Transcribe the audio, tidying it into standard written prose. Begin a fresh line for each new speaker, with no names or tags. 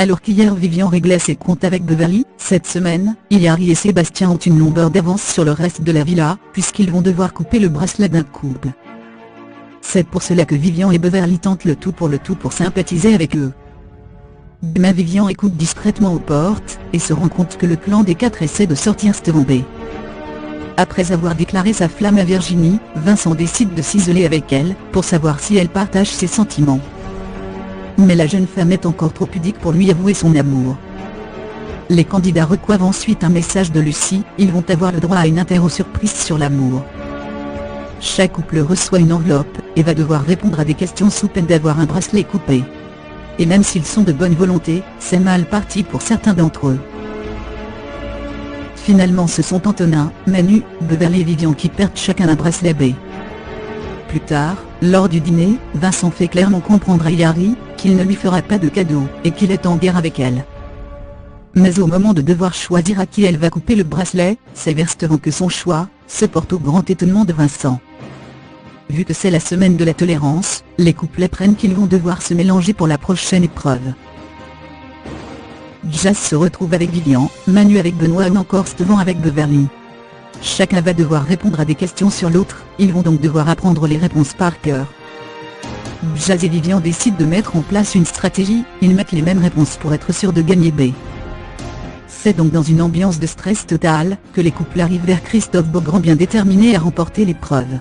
Alors qu'hier Vivian réglait ses comptes avec Beverly, cette semaine, Hilary et Sébastien ont une longueur d'avance sur le reste de la villa, puisqu'ils vont devoir couper le bracelet d'un couple. C'est pour cela que Vivian et Beverly tentent le tout pour sympathiser avec eux. Mais Vivian écoute discrètement aux portes, et se rend compte que le clan des 4 essaie de sortir Stevon B. Après avoir déclaré sa flamme à Virginie, Vincent décide de s'isoler avec elle, pour savoir si elle partage ses sentiments. Mais la jeune femme est encore trop pudique pour lui avouer son amour. Les candidats reçoivent ensuite un message de Lucie, ils vont avoir le droit à une interro surprise sur l'amour. Chaque couple reçoit une enveloppe, et va devoir répondre à des questions sous peine d'avoir un bracelet coupé. Et même s'ils sont de bonne volonté, c'est mal parti pour certains d'entre eux. Finalement ce sont Antonin, Manu, Beverly et Vivian qui perdent chacun un bracelet B. Plus tard, lors du dîner, Vincent fait clairement comprendre à Hilary qu'il ne lui fera pas de cadeau, et qu'il est en guerre avec elle. Mais au moment de devoir choisir à qui elle va couper le bracelet, c'est vers Stevon que son choix se porte au grand étonnement de Vincent. Vu que c'est la semaine de la tolérance, les couples apprennent qu'ils vont devoir se mélanger pour la prochaine épreuve. Jazz se retrouve avec Vivian, Manu avec Benoît ou encore Stevon avec Beverly. Chacun va devoir répondre à des questions sur l'autre, ils vont donc devoir apprendre les réponses par cœur. Jazz et Vivian décident de mettre en place une stratégie, ils mettent les mêmes réponses pour être sûrs de gagner B. C'est donc dans une ambiance de stress total, que les couples arrivent vers Christophe Beaugrand bien déterminés à remporter l'épreuve.